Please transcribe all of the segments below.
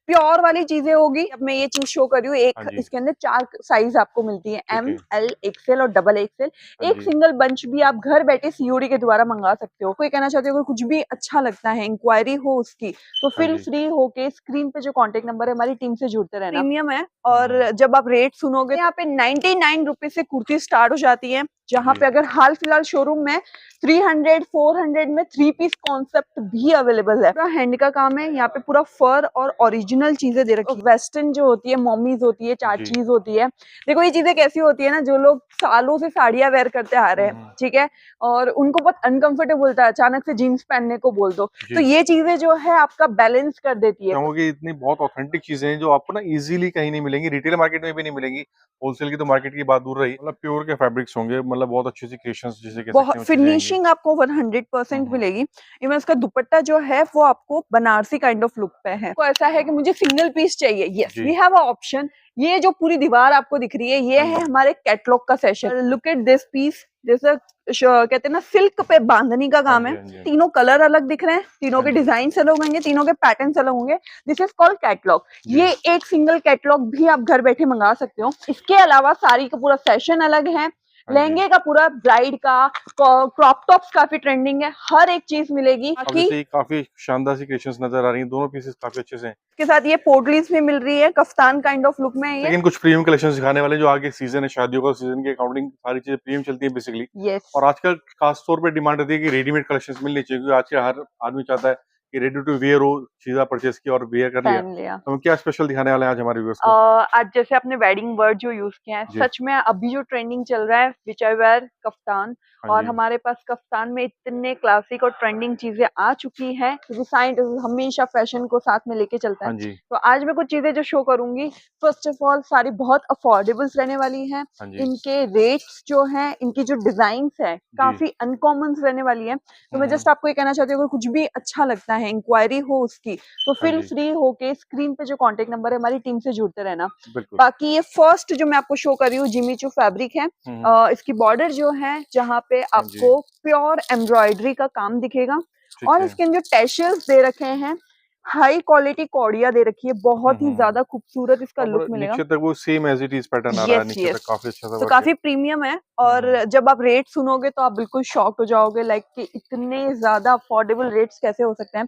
Pure वाली चीजें होगी। अब मैं ये चीज शो कर रही हूँ, हाँ एक जी, इसके अंदर 4 साइज आपको मिलती है, ठीक एम, है। एल, एक्सएल और डबल एक्सएल। हाँ एक जी, सिंगल बंच भी आप घर बैठे सीओडी के द्वारा मंगा सकते हो। कोई कहना चाहते हो अगर कुछ भी अच्छा लगता है, इंक्वायरी हो उसकी, तो हाँ फील जी। फ्री होके स्क्रीन पे जो कॉन्टेक्ट नंबर है हमारी टीम से जुड़ते रहना। प्रीमियम है हुँ, और हुँ। जब आप रेट सुनोगे यहाँ पे 99 रुपीज से कुर्ती स्टार्ट हो जाती है, जहाँ जी, पे अगर हाल फिलहाल शोरूम में 300 400 में 3 पीस कॉन्सेप्ट भी अवेलेबल है। पूरा हैंड का काम है, यहाँ पे पूरा फर और ओरिजिनल चीजें दे रखी है। वेस्टर्न जो होती है, मॉमीज होती है, जी। चाचीज होती है। देखो ये चीजें कैसी होती है ना, जो लोग सालों से साड़ियां वेयर करते आ रहे हुँ, हैं, हुँ। ठीक है, और उनको बहुत अनकंफर्टेबल होता है अचानक से जीन्स पहनने को बोल दो, तो जी। ये चीजें जो है आपका बैलेंस कर देती है। कहूँगा इतनी बहुत ऑथेंटिक चीज़ें हैं जो आपको ना ईज़िली कहीं नहीं मिलेंगी, रिटेल मार्केट में भी नहीं मिलेंगी। होलसेल की तो मार्केट की बात दूर रही। मतलब प्योर के फैब्रिक्स होंगे, मतलब बहुत अच्छी-सी क्रिएशंस जिसे कह सकते बहुत हैं वो चीज़ें आएँगी। फिनिशिंग आपको हुँ, 100% हुँ। मिलेगी। इवन उसका दुपट्टा जो है वो आपको बनारसी काइंड ऑफ लुक पे है। तो ऐसा है कि मुझे सिंगल पीस चाहिए, यस जी। We have a option. ये जो पूरी दीवार आपको दिख रही है, ये हाँ है जी। हमारे कैटलॉग का session. Look at this piece, जैसे कहते हैं ना सिल्क पे बांधनी का हाँ काम जी, है। हाँ जी, हाँ जी। तीनों कलर अलग दिख रहे हैं, तीनों हाँ के जी। डिजाइन अलग होंगे, तीनों के पैटर्न अलग होंगे। This is called catalogue. जी। ये एक सिंगल कैटलॉग भी आप घर बैठे मंगा सकते हो। इसके अलावा साड़ी का पूरा सेशन अलग है। हाँ जी। लहंगे का पूरा, ब्राइड का, क्रॉप टॉप्स काफी ट्रेंडिंग है, हर एक चीज मिलेगी। अब बाकी जैसे ये काफ़ी शानदार सी क्रिएशंस नज़र आ रही हैं, दोनों पीसेस काफ़ी अच्छे से हैं। इसके साथ ये पोटलीज भी मिल रही है, कफ्तान काइंड ऑफ लुक में है ये। लेकिन कुछ प्रीमियम कलेक्शंस दिखाने वाले जो आगे सीज़न है, शादियों का सीज़न के अकॉर्डिंग सारी चीज़ें प्रीमियम चलती हैं बेसिकली। यस, और आजकल खास तौर पे डिमांड रहती है कि रेडीमेड कलेक्शंस मिलनी चाहिए क्योंकि आज के हर आदमी चाहता है कि रेडी टू वियर हो, चीज़ें परचेज़ किया और वियर कर लिया। पहन लिया। तो हम क्या स्पेशल दिखाने वाले हैं आज हमारे व्यूअर्स को? आज जैसे आपने वेडिंग वर्ड जो यूज किया है, जी। सच में अभी जो ट्रेंडिंग चल रहा है विच आई वेयर कफ्तान। हाँ और जी। हमारे पास कफ्तान में इतने क्लासिक और ट्रेंडिंग चीजें आ चुकी हैं, क्योंकि साइंस हमेशा फैशन को साथ में लेके चलता है। हाँ जी। तो आज मैं कुछ चीजें जो शो करूंगी, फर्स्ट ऑफ ऑल सारी बहुत अफोर्डेबल्स रहने वाली हैं। हाँ जी। इनके रेट्स जो हैं, इनकी जो डिजाइन है जी। काफी अनकॉमन रहने वाली है। तो हुँ, मैं हुँ। जस्ट आपको ये कहना चाहती हूँ, अगर कुछ भी अच्छा लगता है, इंक्वायरी हो उसकी, तो हाँ फील जी। फ्री होके स्क्रीन पे जो कॉन्टेक्ट नंबर है हमारी टीम से जुड़ते रहना। बिल्कुल। बाकी ये फर्स्ट जो मैं आपको शो कर रही हूँ, जिमी चू फैब्रिक है। हुँ, हुँ। इसकी बॉर्डर जो है, जहाँ पे हाँ जी। आपको प्योर एम्ब्रॉयडरी का काम दिखेगा, ठीक और है। इसके अंदर टैशल्स दे रखे हैं, हाई क्वालिटी कौड़िया दे रखी है, हुँ, बहुत ही हुँ, हुँ। ज्यादा खूबसूरत इसका और लुक मतलब मिलेगा। नीचे तक वो same as it is pattern आ रहा है, यस नीचे यस। तक काफ़ी अच्छा सा तो वर्क है। काफी प्रीमियम है, हुँ, और हुँ। जब आप रेट सुनोगे तो आप बिल्कुल शॉक्ड हो जाओगे, लाइक कि इतने ज्यादा अफोर्डेबल रेट्स कैसे हो सकते हैं।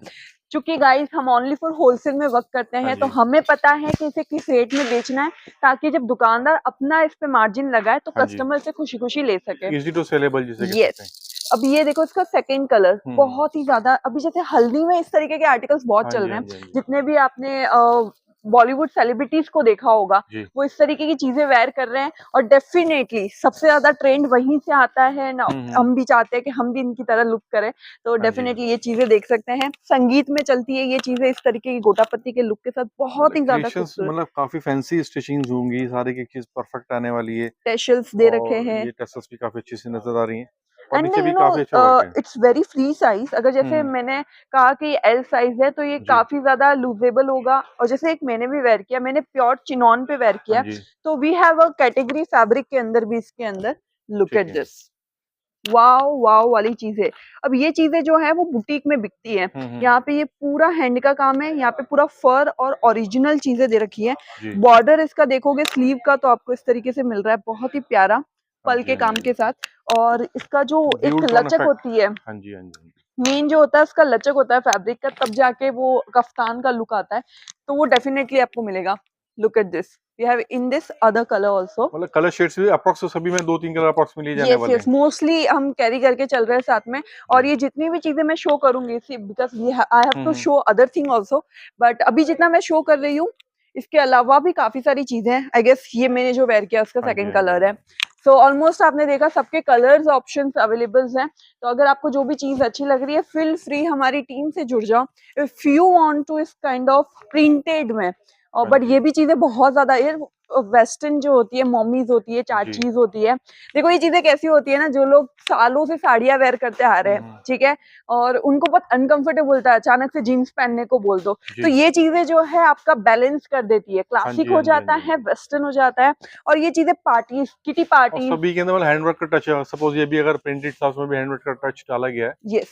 क्योंकि गाइस हम ओनली फॉर होलसेल में वर्क करते हाँ हैं, तो जी। हमें पता है कि इसे किस रेट में बेचना है, ताकि जब दुकानदार अपना इस पे मार्जिन लगाए तो हाँ जी। कस्टमर से खुशी खुशी ले सके। ईज़ी टू सेलेबल जिसे कह सकते हैं। यस। अब ये देखो इसका सेकंड कलर हुँ, हुँ। बहुत ही ज्यादा, अभी जैसे हल्दी में इस तरीके के आर्टिकल्स बहुत हाँ चल जी, रहे हाँ हैं। जी, हाँ जी। जितने भी आपने बॉलीवुड सेलिब्रिटीज को देखा होगा, जी। वो इस तरीके की चीजें वेयर कर रहे हैं, और डेफिनेटली सबसे ज्यादा ट्रेंड वहीं से आता है ना। हुँ, हुँ। हम भी चाहते हैं कि हम भी इनकी तरह लुक करें, तो हाँ जी। डेफिनेटली ये चीजें देख सकते हैं। संगीत में चलती है ये चीजें इस तरीके की गोटापत्ती के लुक के साथ, बहुत मतलब ही ज्यादा क्रिएशंस खूबसूरत। मतलब काफ़ी फैंसी स्टिचिंग्स होंगी, सारी की एक चीज़ परफेक्ट आने वाली है टेशल्स दे रखे और हैं। ये टसल्स भी काफ़ी अच्छी सी नज़र आ रही हैं और एंड नीचे यू भी नो काफ़ी अच्छा वर्क है। It's very free size. अगर हुँ, जैसे हुँ। मैंने कहा कि एल साइज है, तो ये जी। काफी ज्यादा लूजेबल होगा। और जैसे एक मैंने भी वेयर किया, मैंने प्योर चिनॉन पे वेयर हाँ किया, जी, तो we have a category fabric के अंदर भी, इसके अंदर लुक ठीक एट है। दिस, वाओ वाओ वाली चीजें। अब ये चीजें जो है वो बुटीक में बिकती हैं। हुँ, हुँ। यहाँ पे ये पूरा हैंड का काम है, यहाँ पे पूरा फर और ओरिजिनल चीजें दे रखी है। जी। बॉर्डर इसका देखोगे स्लीव का, तो आपको इस तरीके से मिल रहा है, बहुत ही प्यारा हाँ पल जी, के हाँ जी, काम हाँ के जी। साथ। और इसका जो एक ड्यूल टोन लचक इफेक्ट। होती है, हाँ जी, हाँ जी, हाँ जी। मेन जो होता है उसका लचक होता है फैब्रिक का, तब जाके वो कफ्तान का लुक आता है। तो वो डेफिनेटली आपको मिलेगा। Look at this, we have in this other colour also. मतलब कलर शेड्स भी अप्रॉक्स सभी में 2-3 कलर अप्रॉक्स मिल ही जाने यस वाले यस, हैं। मोस्टली हम कैरी करके चल रहे हैं साथ में। और जी। ये जितनी भी चीजें मैं शो करूंगी, because I have hmm, to hmm. Show other thing also, but अभी जितना मैं शो कर रही हूँ, इसके अलावा भी काफी सारी चीजें हैं। आई गेस ये मैंने जो वेयर किया उसका हाँ जी, सेकंड हाँ जी, हाँ कलर है। जी। सो ऑलमोस्ट आपने देखा सबके कलर्स ऑप्शंस अवेलेबल हैं। तो अगर आपको जो भी चीज अच्छी लग रही है, फील फ्री हमारी टीम से जुड़ जाओ। इफ यू वांट टू इस काइंड ऑफ प्रिंटेड में, और हाँ बट जी। ये भी चीजें बहुत ज्यादा ये वेस्टर्न जो होती है, मॉमीज होती है, जी। चाचीज होती है। देखो ये चीजें कैसी होती है ना, जो लोग सालों से साड़ियां वेयर करते आ रहे हुँ, हैं, हुँ। ठीक है, और उनको बहुत अनकंफर्टेबल होता है अचानक से जीन्स पहनने को बोल दो, तो जी। ये चीजें जो है आपका बैलेंस कर देती है। हाँ क्लासिक जी, हो हाँ जी, हाँ जाता जी, हाँ है, जी। वेस्टर्न हो जाता है, और ये चीजें पार्टी, किटी और पार्टी। सभी के अंदर मतलब हैंडवर्क का टच है। सपोज़ ये भी अगर प्रिंटेड था उसमें भी हैंडवर्क का टच डाला गया है। Yes,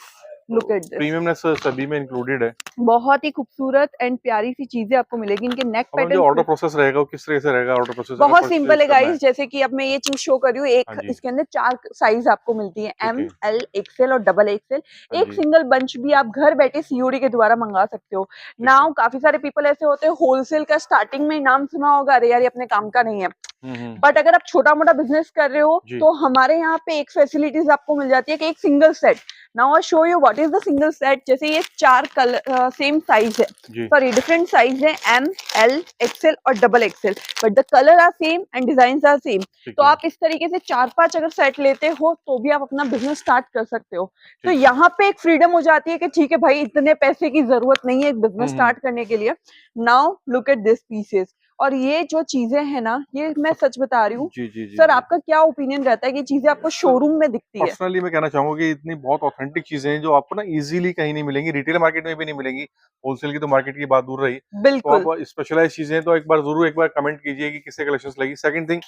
look at this, premiumness सभी में इंक्लूडेड है। बहुत ही खूबसूरत एंड प्यारी सी चीजें आपको मिलेगी। इनके नेक हमारा जो पैटर्न ऑर्डर प्रोसेस रहेगा वो किस तरह से रहेगा? ऑर्डर प्रोसेस अगर बहुत परचेज सिंपल है करना है। गाइस, जैसे कि अब मैं ये चीज शो कर रही हूँ, हाँ एक जी, इसके अंदर 4 साइज आपको मिलती है, ठीक एम, है। एल, एक्सएल और डबल एक्सएल। हाँ एक जी, सिंगल बंच भी आप घर बैठे सीओडी के द्वारा मंगा सकते हो। ठीक है। नाउ काफी सारे पीपल ऐसे होते हैं, होलसेल का स्टार्टिंग में ही नाम सुना होगा, अरे यार ये अपने काम का नहीं है। हुँ। बट अगर आप छोटा मोटा बिजनेस कर रहे हो जी, तो हमारे यहाँ पे एक फैसिलिटीज आपको मिल जाती है कि एक single set, now I show you what is the single set. जैसे ये 4 कलर सेम साइज है, जी, सॉरी डिफरेंट साइज है, एम, एल, एक्सएल और double XL, but the colour are same and design are same. ठीक तो है, आप इस तरीके से 4-5 अगर सेट लेते हो तो भी आप अपना बिजनेस स्टार्ट कर सकते हो। तो ठीक है। यहाँ पे एक फ्रीडम हो जाती है कि ठीक है भाई, इतने पैसे की जरूरत नहीं है एक बिजनेस हुँ। स्टार्ट करने के लिए। Now look at this pieces, और ये जो चीजें हैं ना, ये मैं सच बता रही हूँ। जी, जी, जी, सर जी। आपका क्या ओपिनियन रहता है कि चीजें आपको सर शोरूम में दिखती है? पर्सनली मैं कहना चाहूँगा कि इतनी बहुत ऑथेंटिक चीज़ें हैं जो आपको ना ईज़िली कहीं नहीं मिलेंगी, रिटेल मार्केट में भी नहीं मिलेंगी। होलसेल की तो मार्केट की बात दूर रही। तो बिल्कुल। आप स्पेशलाइज़ चीज़ें तो एक बार कमेंट कीजिए कि किससे कलेक्शंस लगी। सेकंड थिंग,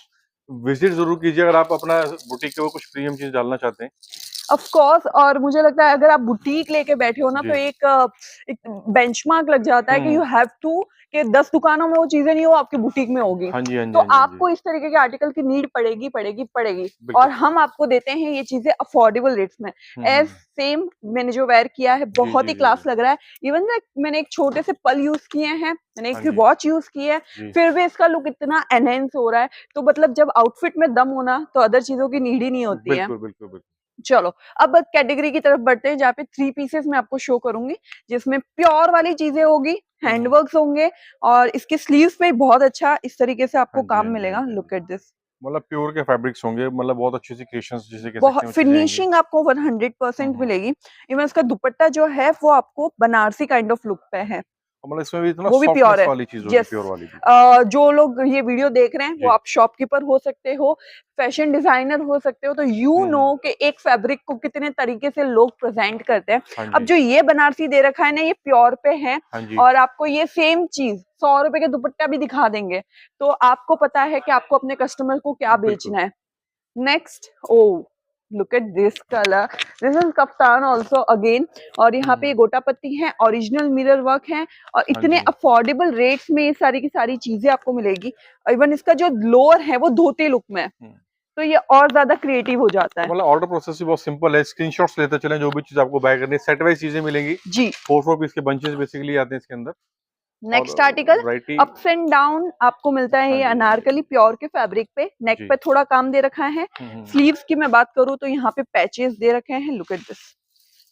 विज़िट ज़रूर कीजिए अगर आप अपना बुटीक के वो कुछ प्रीमियम चीज़ डालना चाहते हैं। ऑफ कोर्स, और मुझे लगता है अगर आप बुटीक लेके बैठे हो ना तो जी। एक बेंचमार्क लग जाता है कि हुँ। यू हैव टू, कि 10 दुकानों में वो चीजें नहीं हो, आपकी बुटीक में होगी। हाँ जी, हाँ जी, तो हाँ जी, हाँ जी। आपको इस तरीके के आर्टिकल की नीड पड़ेगी पड़ेगी पड़ेगी, और बिल्कुल। हम आपको देते हैं ये चीजें अफोर्डेबल रेट्स में। एज हुँ। सेम मैंने जो वेयर किया है जी, बहुत जी, ही जी, क्लास जी। लग रहा है। इवन मैंने एक छोटे से पल यूज किए हैं, मैंने हाँ एक जी, वॉच यूज की है, जी। फिर भी इसका लुक इतना एनहेंस हो रहा है। तो मतलब जब आउटफिट में दम होना तो अदर चीजों की नीड ही नहीं होती है। बिल्कुल, बिल्कुल, बिल्कुल। चलो, अब कैटेगरी की तरफ बढ़ते हैं जहाँ पे 3 पीसेस मैं आपको शो करूँगी, जिसमें प्योर वाली चीज़ें होगी, हुँ, हुँ। हैंडवर्क्स होंगे, और इसके स्लीव्स पे बहुत अच्छा इस तरीके से हाँ आपको जी, काम हाँ जी, हाँ मिलेगा। जी, हाँ लुक जी। एट दिस, मतलब प्योर के फैब्रिक्स होंगे, मतलब बहुत अच्छी-सी क्रिएशंस जिसे कह सकते बहुत हैं वो चीज़ें आएँगी। फिनिशिंग आपको हुँ, 100% हुँ, हुँ। मिलेगी। इवन इसका दुपट्टा जो है वो आपको बनारसी काइंड ऑफ लुक पे है, और मतलब इसमें भी तो ना वो भी प्योर सॉफ्टनेस है। वाली चीज़ होगी, यस, प्योर वाली भी। जो लोग ये वीडियो देख रहे हैं वो जी। आप शॉपकीपर हो सकते हो, फैशन डिजाइनर हो सकते हो, तो यू हुँ, नो हुँ। कि एक फैब्रिक को कितने तरीके से लोग प्रेजेंट करते हैं। हाँ अब जी। जो ये बनारसी दे रखा है ना, ये प्योर पे है, हाँ जी। और आपको ये सेम चीज 100 रुपए के दुपट्टा भी दिखा देंगे, तो आपको पता है कि आपको अपने कस्टमर को क्या बिल्कुल। बेचना है। Next, oh look at this colour, this is kaftan also again, और हुँ, यहाँ पे हुँ। गोटा पत्ती है, ओरिजिनल मिरर वर्क है, और हाँ इतने जी। अफोर्डेबल रेट्स में ये सारी की सारी चीजें आपको मिलेगी। इवन इसका जो लोअर है वो धोती लुक में है, हुँ। तो ये और ज्यादा क्रिएटिव हो जाता और है। मतलब ऑर्डर प्रोसेस भी बहुत सिंपल है, स्क्रीनशॉट्स लेते चलें जो भी चीज़ आपको बाय करनी है, सेट वाइज़ चीज़ें मिलेंगी। जी, 4-4 पीस के बंचेस बेसिकली आते हैं इसके अंदर और next article, variety. Ups and down आपको मिलता है हाँ ये जी, हाँ जी। अनारकली प्योर के फैब्रिक पे, नेक जी। पे थोड़ा काम दे रखा है। हुँ, हुँ, हुँ। स्लीव्स की मैं बात करूँ तो यहाँ पे पैचेस दे रखे हैं, लुक एट दिस।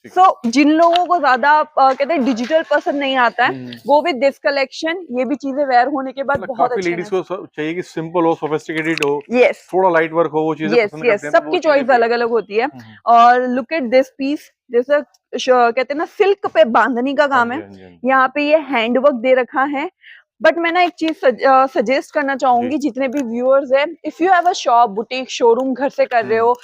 ठीक सो है। जिन लोगों को ज्यादा कहते हैं डिजिटल पसंद नहीं आता है, हुँ, हुँ। गो विद दिस कलेक्शन, ये भी चीजें वेयर होने के बाद मतलब बहुत काफ़ी अच्छे लेडीज़ हैं। को चाहिए कि सिंपल हो, सोफिस्टिकेटेड हो, यस, थोड़ा लाइट वर्क हो, वो चीज़ें यस, पसंद यस, करते हैं, तो वो सबकी चीज़ें चॉइस भी है। अलग अलग होती है। हुँ, हुँ। और लुक एट दिस पीस, जैसे कहते हैं ना सिल्क पे बांधनी का हाँ काम जी, है, हाँ जी, हाँ जी। यहाँ पे ये हैंडवर्क दे रखा है। बट मैं ना एक चीज सजेस्ट करना जी। चाहूंगी जितने भी व्यूअर्स हैं, if you have a shop, boutique, showroom घर से कर रहे हुँ। हो,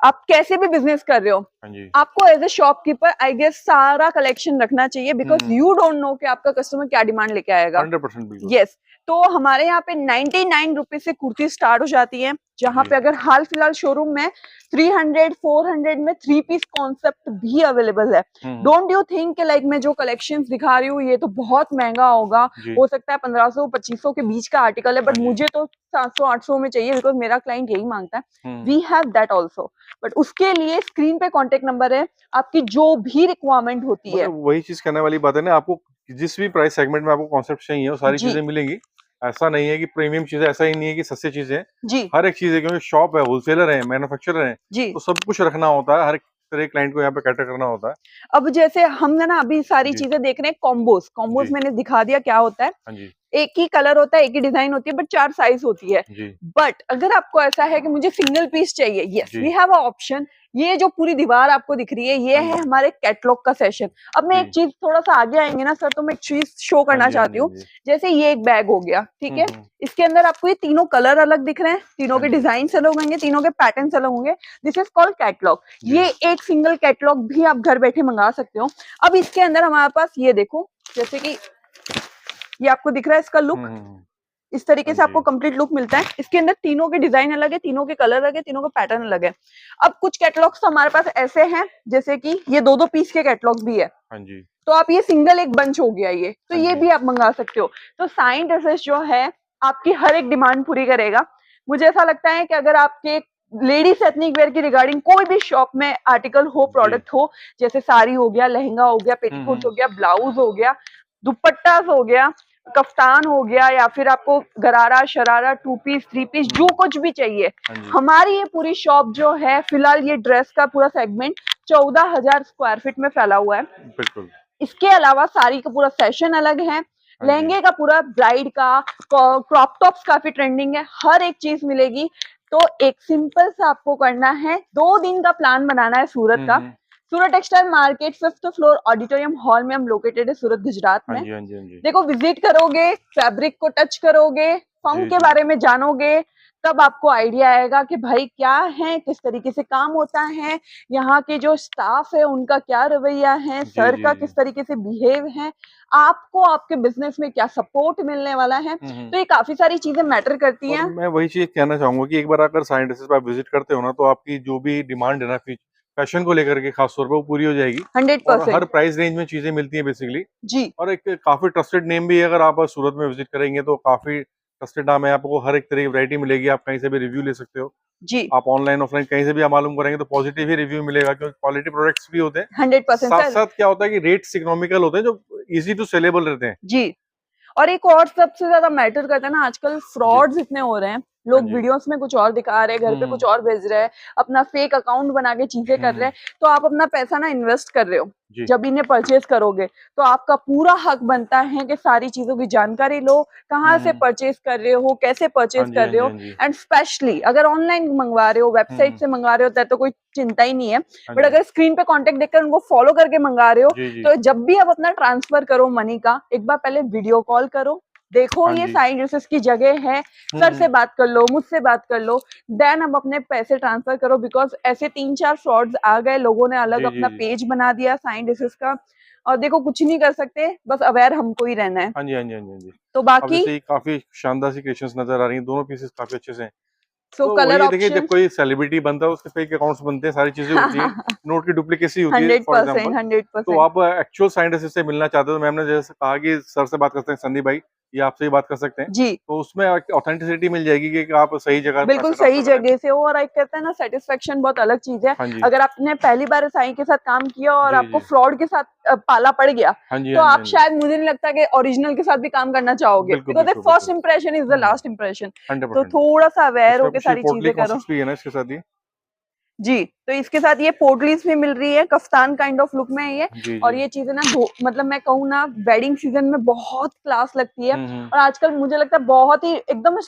आप कैसे भी बिजनेस कर रहे हो, हाँ जी। आपको as a shopkeeper I guess सारा कलेक्शन रखना चाहिए, because hmm. You don't know कि आपका कस्टमर क्या डिमांड लेके आएगा। 100% बिल्कुल। यस, तो हमारे यहाँ पे 99 रुपीज से कुर्ती स्टार्ट हो जाती है, जहाँ जी। पे अगर हाल फिलहाल शोरूम में 300 400 में 3 पीस कॉन्सेप्ट भी अवेलेबल है। हुँ, हुँ। डोंट यू थिंक लाइक मैं जो कलेक्शंस दिखा रही हूँ ये तो बहुत महंगा होगा, जी। हो सकता है 1500 2500 के बीच का आर्टिकल है, हाँ बट जी। मुझे तो 700 800 में चाहिए, बिकॉज मेरा क्लाइंट यही मांगता है। हुँ। We have that also, but उसके लिए स्क्रीन पे कॉन्टेक्ट नंबर है, आपकी जो भी रिक्वायरमेंट होती है। मतलब वही चीज़ कहने वाली बात है ना, आपको जिस भी प्राइस सेगमेंट में आपको कॉन्सेप्ट चाहिए, वो सारी जी, चीज़ें मिलेंगी। ऐसा नहीं है कि प्रीमियम चीज़ें, ऐसा ही नहीं है कि सस्ती चीज़ें हैं। जी, हर एक चीज़ है, क्योंकि शॉप है, होलसेलर है, मैन्युफैक्चरर है, जी। तो सब कुछ रखना होता है, हर एक तरह के क्लाइंट को यहाँ पे कैटर करना होता है। अब जैसे हम ना अभी सारी जी, चीजें देख रहे हैं, कॉम्बोज कॉम्बोज जी, मैंने दिखा दिया क्या होता है। हाँ जी, एक ही कलर होता है, एक ही डिजाइन होती है, बट 4 साइज होती है। जी, बट अगर आपको ऐसा है कि मुझे सिंगल पीस चाहिए, yes we ji, have a option. ये जो पूरी दीवार आपको दिख रही है, ये हाँ है जी, हमारे कैटलॉग का सेशन। अब मैं एक जी, चीज थोड़ा सा आगे आएंगे ना सर, तो मैं एक चीज शो हाँ करना जी, हाँ जी, चाहती हाँ हूँ। जी। जैसे ये एक बैग हो गया, ठीक हुँ, है, हुँ, इसके अंदर आपको ये तीनों कलर अलग दिख रहे हैं, तीनों हाँ के जी, डिजाइन अलग होंगे, तीनों के पैटर्न अलग होंगे। This is called catalogue. जी, ये एक सिंगल कैटलॉग भी आप घर बैठे मंगा सकते हो। अब इसके अंदर हमारे पास ये देखो, जैसे कि ये आपको दिख रहा है इसका हुँ, लुक, हुँ, हुँ। इस तरीके से हाँ आपको जी। कंप्लीट लुक मिलता है। इसके अंदर तीनों के डिजाइन अलग है, तीनों के कलर अलग है, तीनों का पैटर्न अलग है। अब कुछ कैटलॉग्स तो हमारे पास ऐसे हैं जैसे कि ये 2-2 पीस के कैटलॉग भी है, हाँ जी। तो आप ये सिंगल एक बंच हो गया ये, तो हाँ ये जी। भी आप मंगा सकते हो। तो साइन ड्रेसेस जो है आपकी हर एक डिमांड पूरी करेगा। मुझे ऐसा लगता है कि अगर आपके लेडीज एथनिक वेयर की रिगार्डिंग कोई भी शॉप में आर्टिकल हो, जी। प्रोडक्ट हो, जैसे साड़ी हो गया, लहंगा हो गया, पेटीकोट हो गया, ब्लाउज हो गया, दुपट्टास हो गया, कफ्तान हो गया, या फिर आपको गरारा, शरारा, 2 पीस, 3 पीस जो कुछ भी चाहिए, हाँ जी। हमारी ये पूरी शॉप जो है फिलहाल ये ड्रेस का पूरा सेगमेंट 14,000 स्क्वायर फीट में फैला हुआ है। बिल्कुल। इसके अलावा साड़ी का पूरा सेशन अलग है, हाँ जी। लहंगे का पूरा ब्राइड का, क्रॉप टॉप्स काफी ट्रेंडिंग है, हर एक चीज मिलेगी। तो एक सिंपल सा आपको करना है, 2 दिन का प्लान बनाना है सूरत का। हुँ। Surat textile market 5th floor auditorium hall में हम लोकेटेड है, सूरत गुजरात हाँ में। जी, हाँ जी, हाँ जी। देखो विजिट करोगे, फैब्रिक को टच करोगे, फर्म जी, के जी। बारे में जानोगे, तब आपको आइडिया आएगा कि भाई क्या है, किस तरीके से काम होता है, यहाँ के जो स्टाफ है उनका क्या रवैया है, जी, सर जी, का जी। किस तरीके से बिहेव है, आपको आपके बिजनेस में क्या सपोर्ट मिलने वाला है। हुँ। तो ये काफी सारी चीजें मैटर करती और हैं। मैं वही चीज़ कहना चाहूँगा कि एक बार अगर साइन ड्रेसेस पे आप विज़िट करते हो ना, तो आपकी जो भी डिमांड है ना फैशन को लेकर के खास तौर पे वो पूरी हो जाएगी। और हर 100%। प्राइस रेंज में चीज़ें मिलती हैं बेसिकली। जी। और एक काफ़ी ट्रस्टेड नेम भी है, अगर आप सूरत में विज़िट करेंगे तो काफ़ी ट्रस्टेड नाम है, आपको हर एक तरह की वैरायटी मिलेगी, आप कहीं से भी रिव्यू ले सकते हो। जी। आप ऑनलाइन, ऑफलाइन कहीं से भी आप मालूम करेंगे तो पॉजिटिव ही रिव्यू मिलेगा, क्योंकि क्वालिटी प्रोडक्ट्स भी होते हैं। 100% सर। साथ-साथ क्या होता है कि रेट्स इकोनॉमिकल होते हैं, जो ईज़ी टू सेलेबल रहते हैं। जी। और एक और सबसे ज्यादा मैटर करता है ना, आजकल जी। फ्रॉड्स इतने हो रहे हैं, हाँ लोग जी। वीडियोस में कुछ और दिखा रहे हैं, घर पे हुँ, कुछ और भेज रहे हैं, अपना फेक अकाउंट बना के चीजें कर रहे हुँ। हैं। तो आप अपना पैसा ना इन्वेस्ट कर रहे हो, जी। जब इन्हें परचेज करोगे तो आपका पूरा हक बनता है कि सारी चीजों की जानकारी लो, कहाँ से हुँ। परचेज कर रहे हो, कैसे हाँ परचेज जी, कर हाँ रहे जी, हो। हाँ जी। एंड स्पेशली अगर ऑनलाइन मंगवा रहे हो, वेबसाइट हुँ। से मंगवा रहे हो, तब तो कोई चिंता ही नहीं है। हाँ बट जी। अगर स्क्रीन पे कॉन्टेक्ट देखकर उनको फॉलो करके मंगा रहे हो, जी, जी। तो जब भी आप अपना ट्रांसफर करो मनी का, एक बार पहले वीडियो कॉल करो, देखो हाँ ये जी। साइन ड्रेसेस की जगह है, सर से हुँ। बात कर लो, मुझसे बात कर लो, देन अब अपने पैसे ट्रांसफर करो। बिकॉज ऐसे 3-4 फ्रॉड्स आ गए, लोगों ने अलग जी, जी, अपना जी। पेज बना दिया साइन ड्रेसेस का। और देखो कुछ नहीं कर सकते, बस अवेयर हमको ही रहना है। हाँ जी, हाँ जी, हाँ जी, हाँ जी। तो अब बाकी जैसे ये काफ़ी शानदार सी क्रिएशंस नज़र आ रही हैं, दोनों पीसेस काफ़ी अच्छे से हैं। सो तो कलर वही है, देखिए जब ऑप्शंस। कोई सेलिब्रिटी बनता है उसके फेक अकाउंट्स बनते हैं, सारी चीज़ें होती हैं, नोट की डुप्लीकेसी होती है फॉर 100%, एग्ज़ाम्पल। तो 100%। आप एक्चुअल साइंटिस्ट से मिलना चाहते हो, तो मैम ने जैसे कहा कि सर से बात कर सकते हैं, संदीप भाई, या आपसे ही बात कर सकते हैं। जी। तो उसमें ऑथेंटिसिटी मिल जाएगी कि आप सही जगह बिल्कुल पैसे सही ट्रांसफर कर रहे हैं। जगह से हो, और एक कहते हैं ना सेटिस्फेक्शन बहुत अलग चीज है। हाँ जी। अगर आपने पहली बार साईं के साथ काम किया और जी, आपको जी। फ्रॉड के साथ पाला पड़ गया, हाँ जी, तो हाँ जी, आप हाँ जी। शायद, मुझे नहीं लगता कि ओरिजिनल के साथ भी काम करना चाहोगे, बिल्कुल, बिकॉज बिल्कुल, फर्स्ट बिल्कुल। Impression is the hmm, last impression. तो 100%। थोड़ा सा अवेयर इसमें होके कुछ ये सारी पोटली चीजें करो। कॉन्सेप्ट्स भी है ना इसके साथ ही? जी, तो इसके साथ ये पोटलीज भी मिल रही है, कफ्तान काइंड ऑफ लुक में है ये। जी, और जी। ये चीजें ना मतलब मैं कहूँ ना, वेडिंग सीजन में बहुत क्लास लगती है। हुँ। और आजकल मुझे लगता है बहुत ही एकदम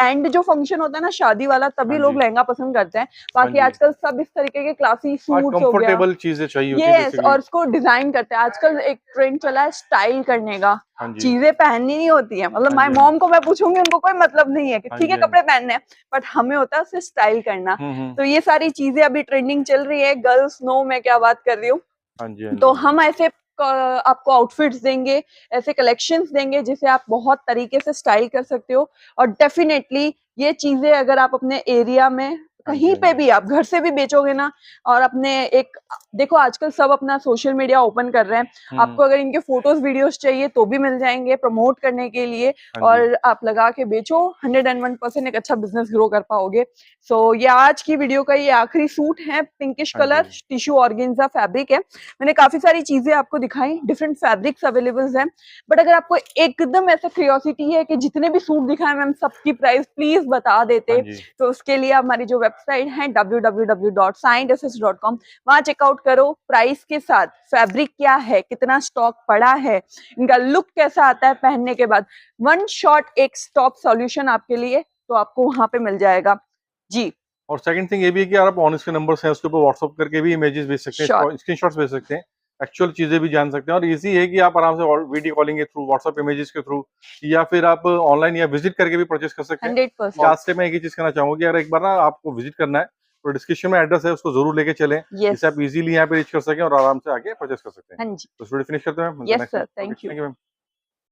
एंड जो फंक्शन होता है ना शादी वाला, तभी हाँ लोग जी, लहंगा पसंद करते हैं। हाँ बाकी जी। आजकल सब इस तरीके के क्लासी हाँ, सूट्स हो गया। कंफर्टेबल चीज़ें चाहिए होती है यस, बेसिकली। और इसको डिजाइन करते हैं। आजकल एक ट्रेंड चला है स्टाइल करने का, हाँ जी। चीजें पहननी नहीं होती है। मतलब हाँ माय जी, हाँ जी। मॉम को मैं पूछूंगी, उनको कोई मतलब नहीं है कि हाँ ठीक जी, है हाँ जी। कपड़े पहनने हैं, बट हमें होता है उसे स्टाइल करना। हुँ। तो ये सारी चीजें अभी ट्रेंडिंग चल रही है, गर्ल्स नो मैं क्या बात कर रही हूँ। हाँ जी, हाँ जी, तो हाँ जी। हम ऐसे आपको आउटफिट्स देंगे, ऐसे कलेक्शंस देंगे जिसे आप बहुत तरीके से स्टाइल कर सकते हो। और डेफिनेटली ये चीजें अगर आप अपने एरिया में हाँ जी, कहीं हाँ पे जी। भी आप घर से भी बेचोगे ना, और अपने एक, देखो आजकल सब अपना सोशल मीडिया ओपन कर रहे हैं, हुँ। आपको अगर इनके फोटोज वीडियोस चाहिए तो भी मिल जाएंगे प्रमोट करने के लिए। हाँ जी। और आप लगा के बेचो, 101% एक अच्छा बिजनेस ग्रो कर पाओगे। सो ये आज की वीडियो का ये आखिरी सूट है, पिंकिश हाँ कलर, जी। टिश्यू ऑर्गेन्जा फैब्रिक है। मैंने काफी सारी चीजें आपको दिखाई, डिफरेंट फैब्रिक्स अवेलेबल हैं। बट अगर आपको एकदम ऐसा क्यूरियोसिटी है कि जितने भी सूट दिखाए मैम सबकी प्राइस प्लीज बता हाँ देते, जी। तो उसके लिए आप हमारी जो वेबसाइट है www.signdresses.com, वहां चेकआउट करो, प्राइस के साथ फैब्रिक क्या है, कितना स्टॉक पड़ा है, इनका लुक कैसा आता है पहनने के बाद, वन शॉट एक स्टॉप सॉल्यूशन आपके लिए, तो आपको वहां पे मिल जाएगा। जी। और सेकंड थिंग ये भी है कि यार आप ऑन स्क्रीन नंबर्स हैं, उसके ऊपर व्हाट्सएप करके भी इमेजेस भेज सकते हैं, श्योर। स्क्रीनशॉट्स भेज सकते हैं, एक्चुअल चीज़ें भी जान सकते हैं। और ईज़ी है कि आप आराम से वीडियो कॉलिंग के थ्रू, व्हाट्सएप इमेजेस के थ्रू, या फिर आप ऑनलाइन या विजिट करके भी परचेज़ कर सकते हैं। 100%। लास्ट में मैं एक ही चीज़ कहना चाहूँगा कि यार एक बार ना आपको विजिट करना है, तो डिस्क्रिप्शन में एड्रेस है, उसको ज़रूर लेके चलें, यस। जिससे आप इज़िली यहाँ पे रीच कर सकें और आराम से आके परचेज़ कर सकते हैं। हाँ जी। तो इस वीडियो फिनिश करते हैं, मिलते हैं यस नेक्स्ट में। Sir, okay, thank you. Thank you ma'am.